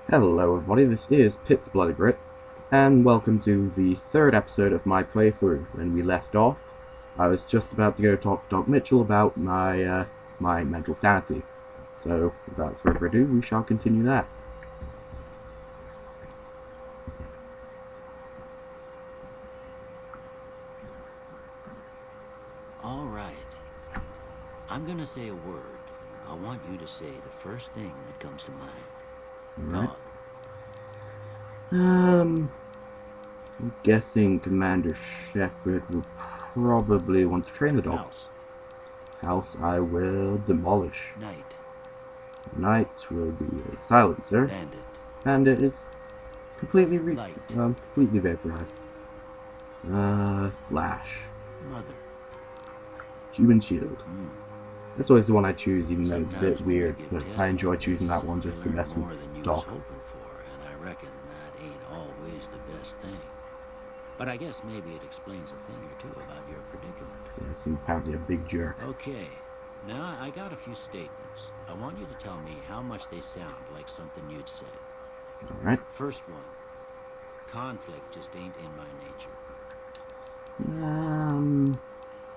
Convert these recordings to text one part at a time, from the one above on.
Hello everybody, this is PittTheBloodyBrit, and welcome to the third episode of my playthrough. When we left off, I was just about to go talk to Doc Mitchell about my mental sanity. So, without further ado, we shall continue that. All right. I'm gonna say a word. I want you to say the first thing that comes to mind. Alright. Dog. I'm guessing Commander Shepard will probably want to train the dog. House I will demolish. Night. Night will be a silencer. Bandit. Bandit is completely Light. completely vaporized. Flash. Mother. Human shield. That's always the one I choose, even though it's a bit Sometimes weird, when you but give I enjoy tests choosing that one you just to learn mess more with than you was Doc. hoping for, and I reckon that ain't always the best thing. But I guess maybe it explains a thing or two about your predicament. Yes, and apparently a big jerk. Okay. Now I got a few statements. I want you to tell me how much they sound like something you'd say. Alright. First one. Conflict just ain't in my nature.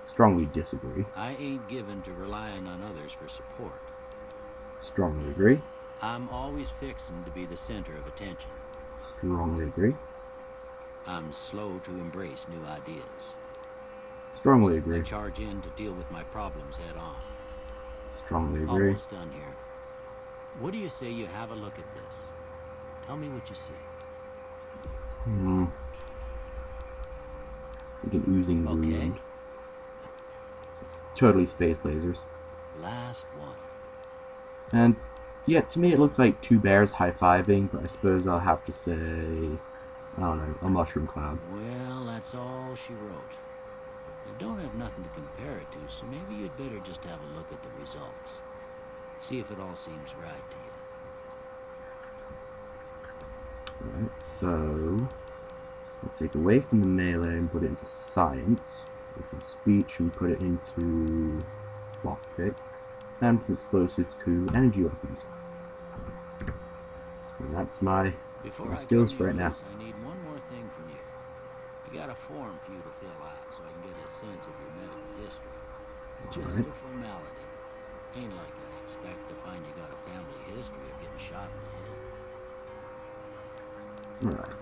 Strongly disagree. I ain't given to relying on others for support. Strongly agree. I'm always fixing to be the center of attention. Strongly agree. I'm slow to embrace new ideas. Strongly I agree. charge in to deal with my problems head on. Strongly agree. Almost done here. What do you say you have a look at this? Tell me what you see. Like an oozing Okay. wound. It's totally space lasers. Last one. And yeah, to me it looks like two bears high-fiving, but I suppose I'll have to say, I don't know, a mushroom cloud. Well, that's all she wrote. You don't have nothing to compare it to, so maybe you'd better just have a look at the results. See if it all seems right to you. Alright, so I'll take away from the melee and put it into science, with speech and put it into lockpick, and from explosives to energy weapons. And that's my skills for right now. I need one more thing from you. I got a form for you to fill out so I can get a sense of your medical history. Just a formality. Ain't like I expect to find you got a family history of getting shot in the head. Alright.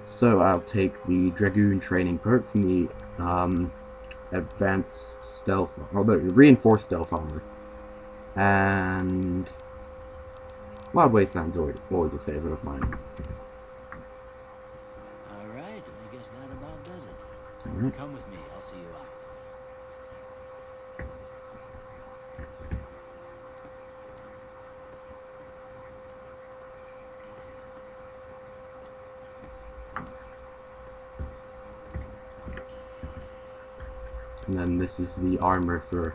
So I'll take the Dragoon training perk from the advanced stealth, or the reinforced stealth armor. And Wild Wasteland's always a favorite of mine. Alright, I guess that about does it. Alright. Come with me, I'll see you out. And then this is the armor for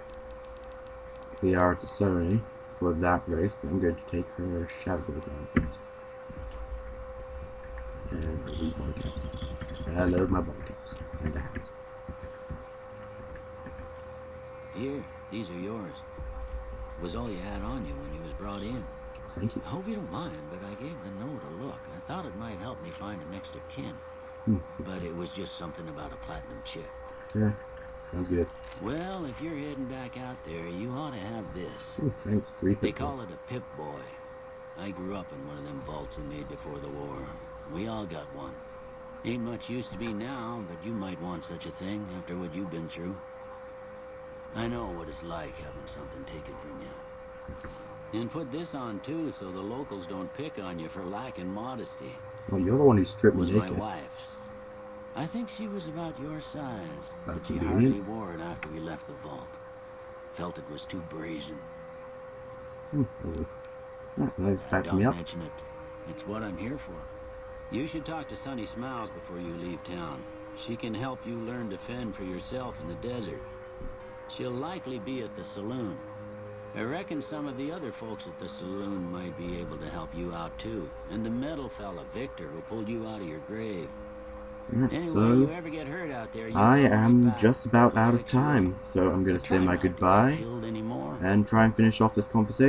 the Artisani for that race, but I'm going to take her Shadow down first. And these ball caps. I love my ball caps. And a hat. Here, these are yours. Was all you had on you when you was brought in. Thank you. I hope you don't mind, but I gave the note a look. I thought it might help me find a next of kin. But it was just something about a platinum chip. Okay. Sounds good. Well, if you're heading back out there, you ought to have this. Ooh, thanks, 3 They people. call it a Pip Boy. I grew up in one of them vaults they made before the war. We all got one. Ain't much used to be now, but you might want such a thing after what you've been through. I know what it's like having something taken from you. And put this on too, so the locals don't pick on you for lacking modesty. Well, you're the one who stripped me Was my naked. wife's. I think she was about your size. That's But she convenient. hardly wore it after we left the vault. Felt it was too brazen. Nice backing Don't me up. mention it. It's what I'm here for. You should talk to Sunny Smiles before you leave town. She can help you learn to fend for yourself in the desert. She'll likely be at the saloon. I reckon some of the other folks at the saloon might be able to help you out too. And the metal fella, Victor, who pulled you out of your grave. Anyway, So you ever get hurt out there, you I come right am back. just about We'll out of fix you up. time, so I'm going to say Try my not to get goodbye killed anymore. and try and finish off this conversation.